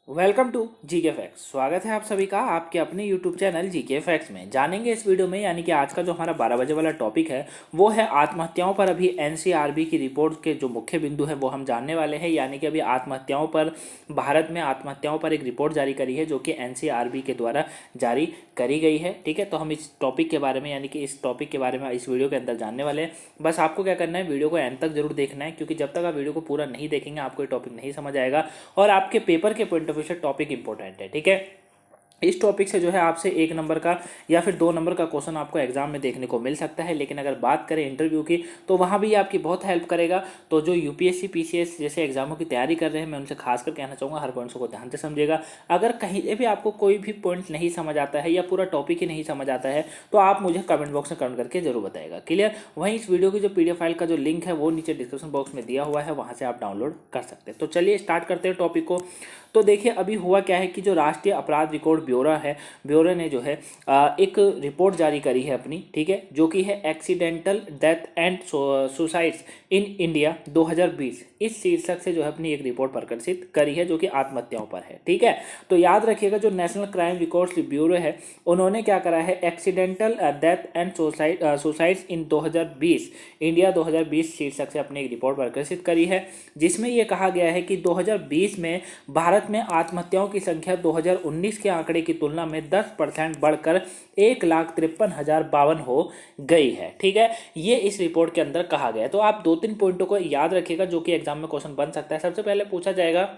Welcome to GK facts. स्वागत है आप सभी का आपके अपने यूट्यूब चैनल जीके फैक्ट्स में। जानेंगे इस वीडियो में यानी कि आज का जो हमारा 12 बजे वाला टॉपिक है वो है आत्महत्याओं पर अभी एनसीआरबी की रिपोर्ट के जो मुख्य बिंदु है वो हम जानने वाले हैं। यानी कि अभी आत्महत्याओं पर भारत में आत्महत्याओं पर एक रिपोर्ट जारी करी है जो कि एनसीआरबी के द्वारा जारी करी गई है। ठीक है, तो हम इस टॉपिक के बारे में यानी कि इस टॉपिक के बारे में इस वीडियो के अंदर जानने वाले हैं। बस आपको क्या करना है, वीडियो को एंड तक जरूर देखना है, क्योंकि जब तक आप वीडियो को पूरा नहीं देखेंगे आपको ये टॉपिक नहीं समझ आएगा और आपके पेपर के पॉइंट ऑफ व्यू से टॉपिक इंपॉर्टेंट है। ठीक है, इस टॉपिक से जो है आपसे 1 नंबर का या फिर 2 नंबर का क्वेश्चन आपको एग्जाम में देखने को मिल सकता है। लेकिन अगर बात करें इंटरव्यू की तो वहाँ भी आपकी बहुत हेल्प करेगा। तो जो यूपीएससी पीसीएस जैसे एग्जामों की तैयारी कर रहे हैं मैं उनसे खासकर कहना चाहूँगा हर पॉइंट्स को ध्यान से समझिएगा। अगर कहीं भी आपको कोई भी पॉइंट नहीं समझ आता है या पूरा टॉपिक ही नहीं समझ आता है तो आप मुझे कमेंट बॉक्स में कमेंट करके जरूर बताएगा। क्लियर। वहीं इस वीडियो की जो पीडीएफ फाइल का जो लिंक है वो नीचे डिस्क्रिप्शन बॉक्स में दिया हुआ है, वहाँ से आप डाउनलोड कर सकते हैं। तो चलिए स्टार्ट करते हैं टॉपिक को। तो देखिए अभी हुआ क्या है कि जो राष्ट्रीय अपराध रिकॉर्ड ब्यूरो ने जो है एक रिपोर्ट जारी करी है अपनी। ठीक है, जो कि है accidental death and suicides in India 2020। इस शीर्षक से जो है अपनी एक रिपोर्ट प्रकाशित करी है जो कि आत्महत्याओं पर है। ठीक है, तो याद रखिएगा जो नेशनल क्राइम रिकॉर्ड्स ब्यूरो है उन्होंने क्या करा है, accidental death and suicides in 2020 India 2020 शीर्षक से अपनी एक रिपोर्ट प्रकाशित करी है, जिसमें यह कहा गया है कि 2020 में भारत में आत्महत्याओं की संख्या 2019 के आंकड़े की तुलना में 10% बढ़कर 1,53,052 हो गई है। ठीक है, ये इस रिपोर्ट के अंदर कहा गया है। तो आप 2-3 पॉइंटों को याद रखिएगा जो कि एग्जाम में क्वेश्चन बन सकता है। सबसे पहले पूछा जाएगा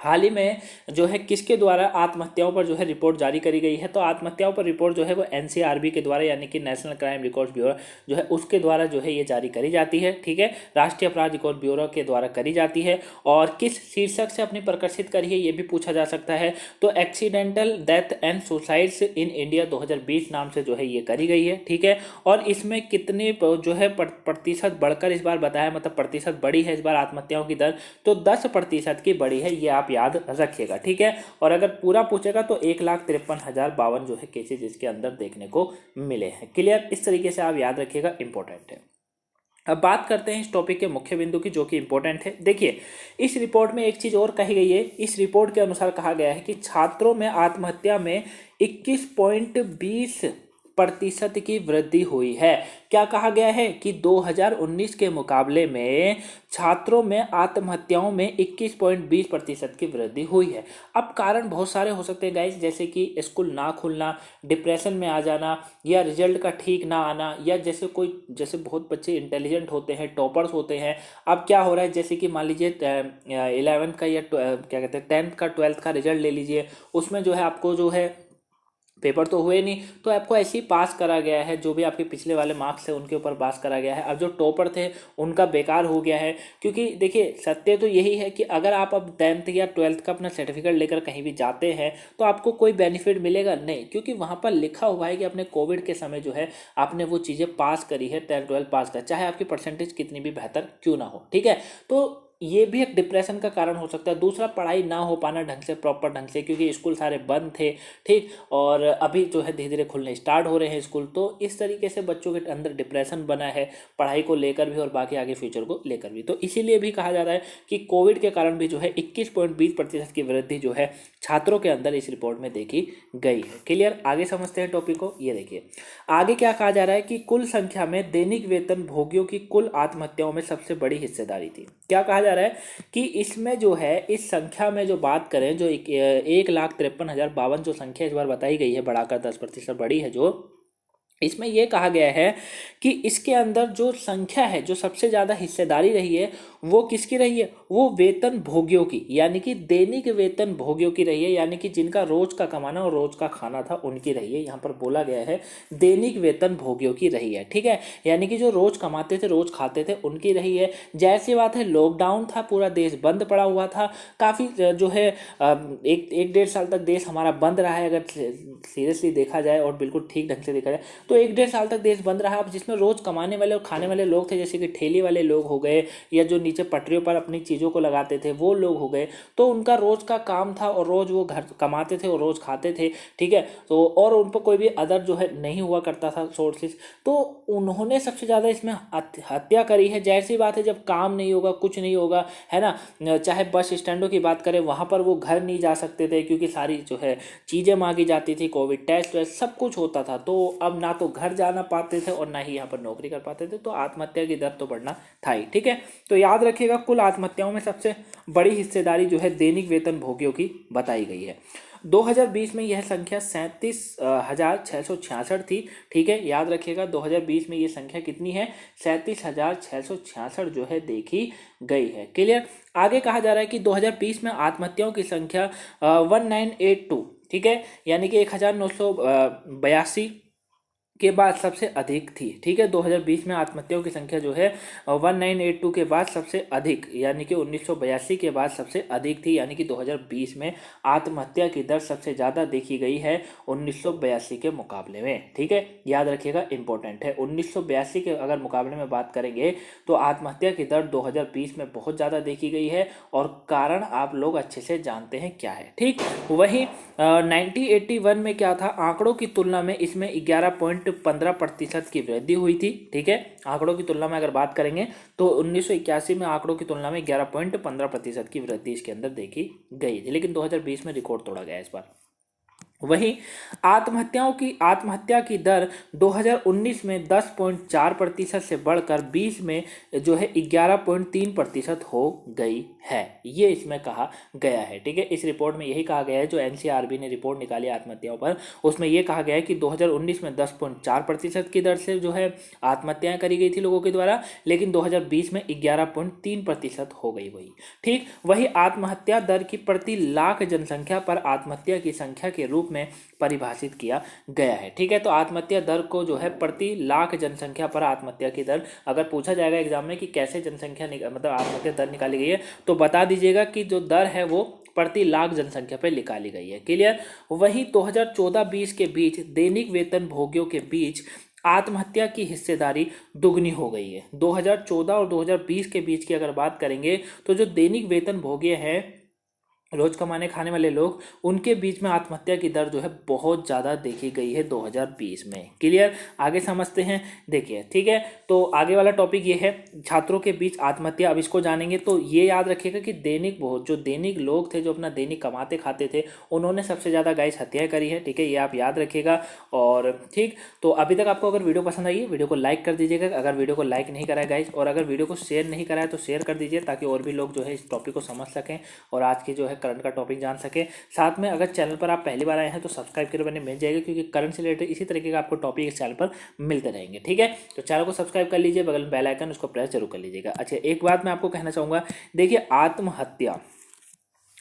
हाल ही में जो है किसके द्वारा आत्महत्याओं पर जो है रिपोर्ट जारी करी गई है। तो आत्महत्याओं पर रिपोर्ट जो है वो एनसीआरबी के द्वारा यानी कि नेशनल क्राइम रिकॉर्ड्स ब्यूरो जो है उसके द्वारा जो है ये जारी करी जाती है। ठीक है, राष्ट्रीय अपराध रिकॉर्ड ब्यूरो के द्वारा करी जाती है। और किस शीर्षक से अपनी प्रकाशित करी है ये भी पूछा जा सकता है। तो accidental death and suicides in India 2020 नाम से जो है ये करी गई है। ठीक है, और इसमें कितने जो है प्रतिशत बढ़कर इस बार बताया, मतलब प्रतिशत बढ़ी है इस बार आत्महत्याओं की दर, तो 10% की बढ़ी है, ये आप याद रखिएगा। ठीक है, और अगर पूरा पूछेगा तो 1,53,052 जो है केसेज इसके अंदर देखने को मिले हैं। क्लियर, इस तरीके से आप याद रखिएगा, इंपॉर्टेंट है। अब बात करते हैं इस टॉपिक के मुख्य बिंदु की जो कि इंपॉर्टेंट है। देखिए इस रिपोर्ट में एक चीज और कही गई है। इस रिपोर्ट के अनुसार कहा गया है कि छात्रों में आत्महत्या में 21.20% की वृद्धि हुई है। क्या कहा गया है कि 2019 के मुकाबले में छात्रों में आत्महत्याओं में 21.20% की वृद्धि हुई है। अब कारण बहुत सारे हो सकते हैं गाइस, जैसे कि स्कूल ना खुलना, डिप्रेशन में आ जाना, या रिजल्ट का ठीक ना आना, या जैसे बहुत बच्चे इंटेलिजेंट होते हैं, टॉपर्स होते हैं। अब क्या हो रहा है, जैसे कि मान लीजिए 11th का या क्या कहते हैं 10th का 12th का रिजल्ट ले लीजिए, उसमें जो है आपको जो है पेपर तो हुए नहीं तो आपको ऐसे ही पास करा गया है, जो भी आपके पिछले वाले मार्क्स थे उनके ऊपर पास करा गया है। अब जो टॉपर थे उनका बेकार हो गया है, क्योंकि देखिए सत्य तो यही है कि अगर आप अब 10th या 12th का अपना सर्टिफिकेट लेकर कहीं भी जाते हैं तो आपको कोई बेनिफिट मिलेगा नहीं, क्योंकि वहाँ पर लिखा हुआ है कि अपने कोविड के समय जो है आपने वो चीज़ें पास करी है, 10th 12th पास कर, चाहे आपकी परसेंटेज कितनी भी बेहतर क्यों ना हो। ठीक है, तो ये भी एक डिप्रेशन का कारण हो सकता है। दूसरा, पढ़ाई ना हो पाना ढंग से, प्रॉपर ढंग से, क्योंकि स्कूल सारे बंद थे। ठीक, और अभी जो है धीरे धीरे खुलने स्टार्ट हो रहे हैं स्कूल, तो इस तरीके से बच्चों के अंदर डिप्रेशन बना है, पढ़ाई को लेकर भी और बाकी आगे फ्यूचर को लेकर भी। तो इसीलिए भी कहा जाता है कि कोविड के कारण भी जो है 21.20% की वृद्धि जो है छात्रों के अंदर इस रिपोर्ट में देखी गई है। क्लियर, आगे समझते हैं टॉपिक को। ये देखिए आगे क्या कहा जा रहा है कि कुल संख्या में दैनिक वेतन भोगियों की कुल आत्महत्याओं में सबसे बड़ी हिस्सेदारी थी। क्या कहा जा रहा है कि इसमें जो है इस संख्या में जो बात करें, जो 1,53,052 जो संख्या इस बार बताई गई है, बढ़ाकर 10% बढ़ी है, जो इसमें यह कहा गया है कि इसके अंदर जो संख्या है, जो सबसे ज़्यादा हिस्सेदारी रही है वो किसकी रही है, वो वेतन भोगियों की, यानी कि दैनिक वेतन भोगियों की रही है, यानी कि जिनका रोज का कमाना और रोज का खाना था उनकी रही है। यहाँ पर बोला गया है दैनिक वेतन भोगियों की रही है। ठीक है, यानी कि जो रोज कमाते थे, रोज खाते थे, उनकी रही है। जैसी बात है, लॉकडाउन था, पूरा देश बंद पड़ा हुआ था, काफ़ी जो है एक 1.5 साल तक देश हमारा बंद रहा है, अगर सीरियसली देखा जाए और बिल्कुल ठीक ढंग से देखा जाए तो 1-1.5 साल तक देश बंद रहा, जिसमें रोज कमाने वाले और खाने वाले लोग थे, जैसे कि ठेले वाले लोग हो गए या जो नीचे पटरियों पर अपनी चीज़ों को लगाते थे वो लोग हो गए। तो उनका रोज का काम था और रोज वो घर कमाते थे और रोज खाते थे, ठीक है। तो और उन पर कोई भी अदर जो है नहीं हुआ करता था सोर्सेज, तो उन्होंने सबसे ज़्यादा इसमें हत्या करी है। जाहिर सी बात है, जब काम नहीं होगा, कुछ नहीं होगा, है ना। चाहे बस स्टैंडों की बात करें, वहाँ पर वो घर नहीं जा सकते थे क्योंकि सारी जो है चीज़ें मांगी जाती थी, कोविड टेस्ट वेस्ट सब कुछ होता था। तो अब ना तो घर जाना पाते थे और ना ही यहाँ पर नौकरी कर पाते थे, तो आत्महत्या की दर तो बढ़ना था ही, ठीक है। तो याद रखिएगा, कुल आत्महत्याओं में सबसे बड़ी हिस्सेदारी जो है दैनिक वेतन भोगियों की बताई गई है। 2020 में यह संख्या 37,666 थी, ठीक है। याद रखिएगा 2020 में ये संख्या कितनी है, 37,666 जो है देखी गई है। क्लियर। आगे कहा जा रहा है कि 2020 में आत्महत्याओं की संख्या 1982, ठीक है, यानी कि 1982 के बाद सबसे अधिक थी, ठीक है। 2020 में आत्महत्याओं की संख्या जो है 1982 के बाद सबसे अधिक, यानी कि 1982 के बाद सबसे अधिक थी, यानी कि 2020 में आत्महत्या की दर सबसे ज़्यादा देखी गई है 1982 के मुकाबले में, ठीक है। याद रखिएगा, इंपॉर्टेंट है। 1982 के अगर मुकाबले में बात करेंगे तो आत्महत्या की दर 2020 में बहुत ज़्यादा देखी गई है और कारण आप लोग अच्छे से जानते हैं क्या है, ठीक। वहीं 1981 में क्या था, आंकड़ों की तुलना में इसमें 11.15% की वृद्धि हुई थी, ठीक है। आंकड़ों की तुलना में अगर बात करेंगे तो 1981 में आंकड़ों की तुलना में 11.15% की वृद्धि इसके अंदर देखी गई थी, लेकिन 2020 में रिकॉर्ड तोड़ा गया इस बार। वहीं आत्महत्या की दर 2019 में 10.4% से बढ़कर 20 में जो है 11.3% हो गई है, ये इसमें कहा गया है, ठीक है। इस रिपोर्ट में यही कहा गया है, जो एनसीआरबी ने रिपोर्ट निकाली आत्महत्याओं पर, उसमें यह कहा गया है कि 2019 में 10.4% की दर से जो है आत्महत्याएं करी गई थी लोगों के द्वारा, लेकिन 2020 में 11.3% हो गई वही, ठीक। वही आत्महत्या दर की प्रति लाख जनसंख्या पर आत्महत्या की संख्या के रूप में परिभाषित किया गया है, ठीक है। तो आत्महत्या दर को जो है प्रति लाख जनसंख्या पर आत्महत्या की दर, अगर पूछा जाएगा एग्जाम में कि कैसे जनसंख्या मतलब आत्महत्या दर निकाली गई है, तो बता दीजिएगा कि जो दर है वो प्रति लाख जनसंख्या पर निकाली गई है। क्लियर। वहीं 2014-20 के बीच दैनिक वेतन भोगियों के बीच आत्महत्या की हिस्सेदारी दुगनी हो गई है। 2014 और 2020 के बीच की अगर बात करेंगे तो जो दैनिक वेतन भोगी हैं, रोज कमाने खाने वाले लोग, उनके बीच में आत्महत्या की दर जो है बहुत ज़्यादा देखी गई है 2020 में। क्लियर। आगे समझते हैं, देखिए, ठीक है। तो आगे वाला टॉपिक ये है छात्रों के बीच आत्महत्या। अब इसको जानेंगे तो ये याद रखिएगा कि जो दैनिक लोग थे, जो अपना दैनिक कमाते खाते थे, उन्होंने सबसे ज़्यादा गाइस हत्याएं करी है, ठीक है, ये आप याद रखिएगा। और ठीक, तो अभी तक आपको अगर वीडियो पसंद आई है, वीडियो को लाइक कर दीजिएगा, अगर वीडियो को लाइक नहीं करा है गाइस, और अगर वीडियो को शेयर नहीं करा है तो शेयर कर दीजिए, ताकि और भी लोग जो है इस टॉपिक को समझ सकें और आज की जो है करंट का टॉपिक जान सके। साथ में अगर चैनल पर आप पहली बार आए हैं तो सब्सक्राइब करके बने मिल जाएगा, क्योंकि करंट से रिलेटेड इसी तरीके का आपको टॉपिक इस चैनल पर मिलते रहेंगे, ठीक है। तो चैनल को सब्सक्राइब कर लीजिए, बगल में बेल आइकन उसको प्रेस जरूर कर लीजिएगा। अच्छा, एक बात मैं आपको कहना चाहूँगा, देखिए, आत्महत्या,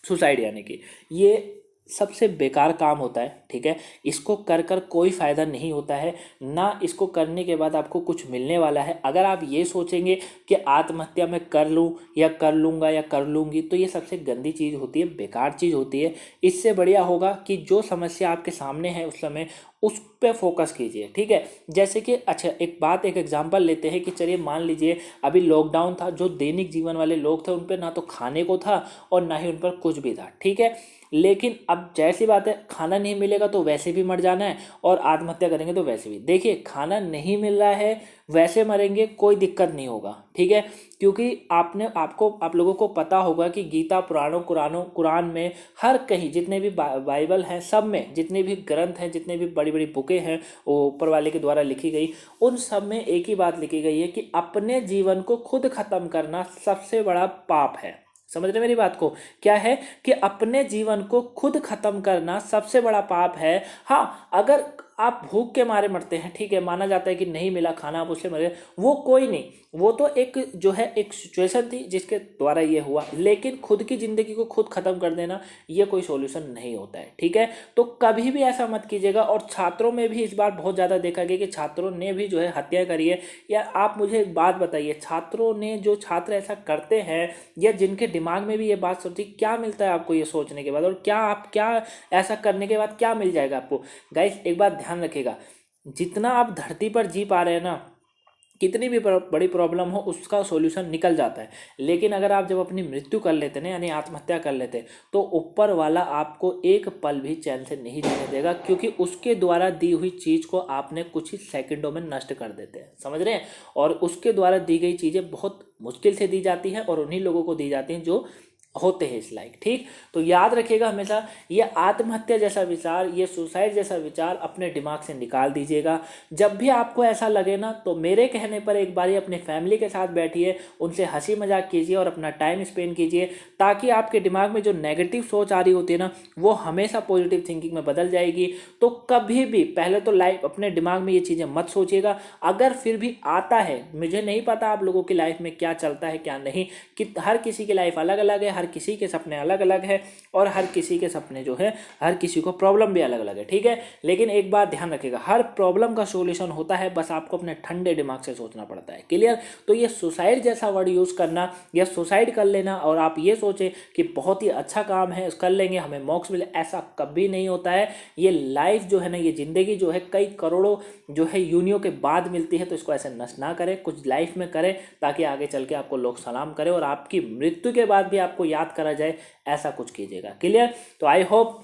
सुसाइड, यानी कि ये सबसे बेकार काम होता है, ठीक है। इसको कर कर कोई फ़ायदा नहीं होता है, ना इसको करने के बाद आपको कुछ मिलने वाला है। अगर आप ये सोचेंगे कि आत्महत्या मैं कर लूँ या कर लूँगा या कर लूँगी, तो ये सबसे गंदी चीज़ होती है, बेकार चीज़ होती है। इससे बढ़िया होगा कि जो समस्या आपके सामने है उस समय उस पे फोकस कीजिए, ठीक है। जैसे कि अच्छा, एक एग्जांपल लेते हैं कि चलिए मान लीजिए अभी लॉकडाउन था, जो दैनिक जीवन वाले लोग थे उन पर ना तो खाने को था और ना ही उन पर कुछ भी था, ठीक है। लेकिन अब जैसी बात है, खाना नहीं मिलेगा तो वैसे भी मर जाना है, और आत्महत्या करेंगे तो वैसे भी। देखिए, खाना नहीं मिल रहा है, वैसे मरेंगे, कोई दिक्कत नहीं होगा, ठीक है, क्योंकि आप लोगों को पता होगा कि गीता, कुरान में हर कहीं जितने भी बाइबल हैं, सब में जितने भी ग्रंथ हैं, जितने भी बड़ी बड़ी बुकें हैं वो ऊपर वाले के द्वारा लिखी गई, उन सब में एक ही बात लिखी गई है कि अपने जीवन को खुद खत्म करना सबसे बड़ा पाप है। समझ रहे मेरी बात को? क्या है कि अपने जीवन को खुद खत्म करना सबसे बड़ा पाप है। हाँ, अगर आप भूख के मारे मरते हैं, ठीक है, माना जाता है कि नहीं मिला खाना, आप उससे मरे, वो कोई नहीं, वो तो एक जो है एक सिचुएशन थी जिसके द्वारा ये हुआ, लेकिन खुद की ज़िंदगी को खुद ख़त्म कर देना ये कोई सॉल्यूशन नहीं होता है, ठीक है। तो कभी भी ऐसा मत कीजिएगा। और छात्रों में भी इस बार बहुत ज़्यादा देखा गया कि छात्रों ने भी जो है हत्या करी है। या आप मुझे एक बात बताइए, जो छात्र ऐसा करते हैं या जिनके दिमाग में भी ये बात सोचती, क्या मिलता है आपको ये सोचने के बाद, और क्या ऐसा करने के बाद क्या मिल जाएगा आपको? गाइस, एक बात ध्यान रखिएगा, जितना आप धरती पर जी पा रहे हैं ना, कितनी भी बड़ी प्रॉब्लम हो उसका सॉल्यूशन निकल जाता है। लेकिन अगर आप जब अपनी मृत्यु कर लेते ना, यानी आत्महत्या कर लेते, तो ऊपर वाला आपको एक पल भी चैन से नहीं जीने देगा, क्योंकि उसके द्वारा दी हुई चीज़ को आपने कुछ ही सेकंडों में नष्ट कर देते हैं, समझ रहे हैं। और उसके द्वारा दी गई चीज़ें बहुत मुश्किल से दी जाती हैं और उन्हीं लोगों को दी जाती हैं जो होते हैं इस लायक। ठीक, तो याद रखिएगा हमेशा, ये आत्महत्या जैसा विचार, ये सुसाइड जैसा विचार अपने दिमाग से निकाल दीजिएगा। जब भी आपको ऐसा लगे ना, तो मेरे कहने पर एक बार अपने फैमिली के साथ बैठिए, उनसे हंसी मजाक कीजिए और अपना टाइम स्पेंड कीजिए, ताकि आपके दिमाग में जो नेगेटिव सोच आ रही होती है ना, वो हमेशा पॉजिटिव थिंकिंग में बदल जाएगी। तो कभी भी पहले तो लाइफ अपने दिमाग में ये चीज़ें मत सोचिएगा। अगर फिर भी आता है, मुझे नहीं पता आप लोगों की लाइफ में क्या चलता है क्या नहीं, कि हर किसी की लाइफ अलग अलग है, हर किसी के सपने अलग अलग है, और हर किसी के सपने जो है, हर किसी को प्रॉब्लम भी अलग अलग है, ठीक है। लेकिन एक बात ध्यान रखिएगा, हर प्रॉब्लम का सॉल्यूशन होता है, बस आपको अपने ठंडे दिमाग से सोचना पड़ता है, क्लियर। तो ये सुसाइड जैसा वर्ड यूज करना या सुसाइड कर लेना और आप ये सोचे कि बहुत ही अच्छा काम है, कर लेंगे हमें मोक्ष मिले, ऐसा कभी नहीं होता है। ये लाइफ जो है ना, ये जिंदगी जो है कई करोड़ों जो है यूनियों के बाद मिलती है, तो इसको ऐसे नष्ट ना करें, कुछ लाइफ में करें, ताकि आगे चल के आपको लोग सलाम करें और आपकी मृत्यु के बाद भी आपको याद करा जाए, ऐसा कुछ कीजिएगा, क्लियर। तो आई होप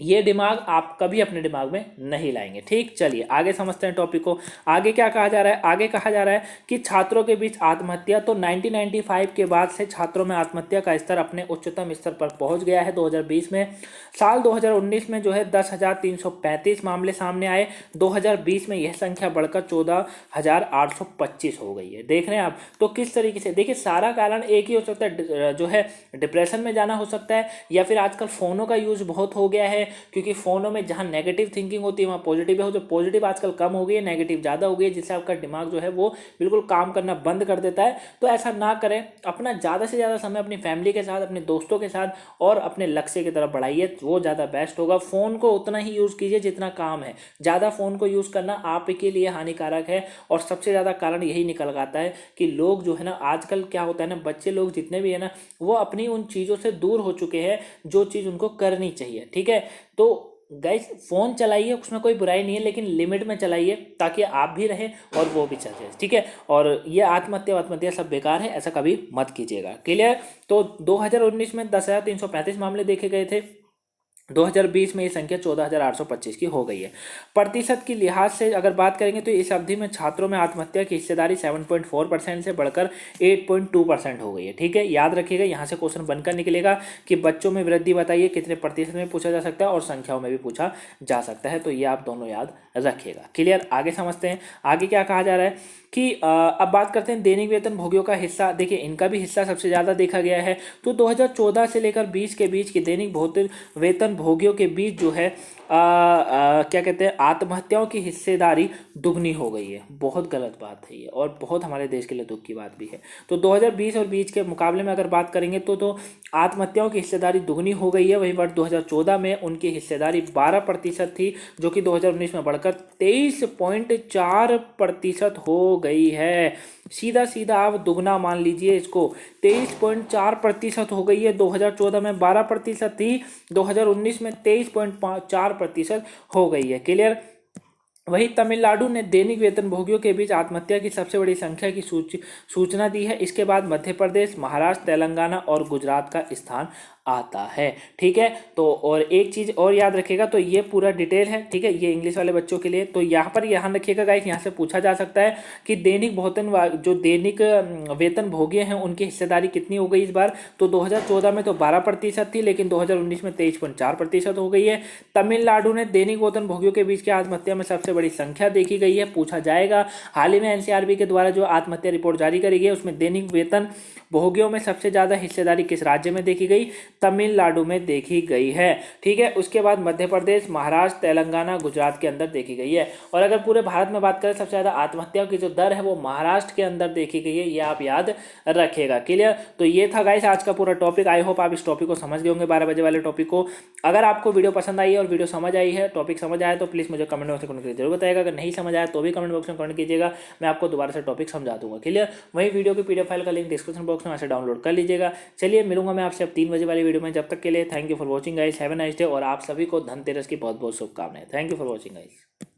ये दिमाग आप कभी अपने दिमाग में नहीं लाएंगे, ठीक। चलिए आगे समझते हैं टॉपिक को। आगे क्या कहा जा रहा है, आगे कहा जा रहा है कि छात्रों के बीच आत्महत्या, तो 1995 के बाद से छात्रों में आत्महत्या का स्तर अपने उच्चतम स्तर पर पहुंच गया है 2020 में। साल 2019 में जो है 10,335 मामले सामने आए, 2020 में यह संख्या बढ़कर 14,825 हो गई है। देख रहे हैं आप, तो किस तरीके से, देखिए सारा कारण एक ही हो सकता है, जो है डिप्रेशन में जाना हो सकता है, या फिर आजकल फ़ोनों का यूज़ बहुत हो गया है, क्योंकि फ़ोनों में जहाँ नेगेटिव थिंकिंग होती है वहाँ पॉजिटिव है, जो पॉजिटिव आजकल कम हो गई है, नेगेटिव ज़्यादा हो गई है, जिससे आपका दिमाग जो है वो बिल्कुल काम करना बंद कर देता है। तो ऐसा ना करें, अपना ज़्यादा से ज़्यादा समय अपनी फैमिली के साथ, अपने दोस्तों के साथ और अपने लक्ष्य की तरफ बढ़ाइए, वो ज़्यादा बेस्ट होगा। फ़ोन को उतना ही यूज़ कीजिए जितना काम है, ज़्यादा फ़ोन को यूज़ करना आपके लिए हानिकारक है। और सबसे ज़्यादा कारण यही निकल आता है कि लोग जो है ना, आजकल क्या होता है ना, बच्चे लोग जितने भी है ना, वो अपनी उन चीज़ों से दूर हो चुके हैं जो चीज़ उनको करनी चाहिए, ठीक है। तो गाइस फ़ोन चलाइए, उसमें कोई बुराई नहीं है, लेकिन लिमिट में चलाइए, ताकि आप भी रहें और वो भी चल जाए, ठीक है। और ये आत्महत्या सब बेकार है, ऐसा कभी मत कीजिएगा, क्लियर। तो 2019 में 10,335 मामले देखे गए थे, 2020 में ये संख्या 14,825 की हो गई है। प्रतिशत की लिहाज से अगर बात करेंगे तो इस अवधि में छात्रों में आत्महत्या की हिस्सेदारी 7.4% से बढ़कर 8.2% हो गई है, ठीक है। याद रखिएगा, यहाँ से क्वेश्चन बनकर निकलेगा कि बच्चों में वृद्धि बताइए, कितने प्रतिशत में पूछा जा सकता है और संख्याओं में भी पूछा जा सकता है, तो ये आप दोनों याद रखिएगा, क्लियर। आगे समझते हैं, आगे क्या कहा जा रहा है कि अब बात करते हैं दैनिक वेतन भोगियों का हिस्सा। देखिए इनका भी हिस्सा सबसे ज़्यादा देखा गया है, तो 2014 से लेकर 20 के बीच की दैनिक भौतिक वेतन भोगियों के बीच जो है क्या कहते हैं, आत्महत्याओं की हिस्सेदारी दुगनी हो गई है। बहुत गलत बात है ये, और बहुत हमारे देश के लिए दुख की बात भी है। तो 2020 और 20 के मुकाबले में अगर बात करेंगे तो आत्महत्याओं की हिस्सेदारी दुगनी हो गई है। वहीं वर्ष 2014 में उनकी हिस्सेदारी 12% थी, जो कि 2019 में बढ़कर 23.4% हो गई है। सीधा सीधा आप दुगना मान लीजिए इसको, 23.4% हो गई है। 2014 में 12% थी, 2019 में 23.4% हो गई है, क्लियर। वहीं तमिलनाडु ने दैनिक वेतन भोगियों के बीच आत्महत्या की सबसे बड़ी संख्या की सूचना दी है। इसके बाद मध्य प्रदेश, महाराष्ट्र, तेलंगाना और गुजरात का स्थान आता है, ठीक है। तो और एक चीज़ और याद रखिएगा, तो ये पूरा डिटेल है, ठीक है, ये इंग्लिश वाले बच्चों के लिए। तो यहाँ पर ध्यान रखिएगा गाइस, यहाँ से पूछा जा सकता है कि दैनिक जो दैनिक वेतन भोगी हैं उनकी हिस्सेदारी कितनी हो गई इस बार। तो 2014 में तो 12% थी, लेकिन 2019 में 23.4% हो गई है। तमिलनाडु ने दैनिक वेतन भोगियों के बीच की आत्महत्या में सबसे बड़ी संख्या देखी गई है, पूछा जाएगा। हाल ही में एनसीआरबी के द्वारा जो आत्महत्या रिपोर्ट जारी करी गई है, उसमें दैनिक वेतन भोगियों में सबसे ज़्यादा हिस्सेदारी किस राज्य में देखी गई, तमिलनाडु में देखी गई है, ठीक है। उसके बाद मध्य प्रदेश, महाराष्ट्र, तेलंगाना, गुजरात के अंदर देखी गई है। और अगर पूरे भारत में बात करें, सबसे ज़्यादा आत्महत्याओं की जो दर है वो महाराष्ट्र के अंदर देखी गई है, ये आप याद रखिएगा, क्लियर। तो ये था गाइस आज का पूरा टॉपिक। आई होप आप इस टॉपिक को समझ गए होंगे, 12 बजे वाले टॉपिक को। अगर आपको वीडियो पसंद आई है और वीडियो समझ आई है, टॉपिक समझ आया, तो प्लीज़ मुझे कमेंट बॉक्स में कमेंट करके जरूर बताएगा। अगर नहीं समझ आया तो भी कमेंट बॉक्स में कमेंट कीजिएगा, मैं आपको दोबारा से टॉपिक समझा दूंगा, क्लियर। वही वीडियो की पीडीएफ फाइल का लिंक डिस्क्रिप्शन बॉक्स में वहाँ से डाउनलोड कर लीजिएगा। चलिए मिलूंगा मैं आपसे अब 3 बजे वाली वीडियो में, जब तक के लिए thank you for watching guys, have a nice day. और आप सभी को धनतेरस की बहुत बहुत शुभकामनाएं। Thank you for watching guys.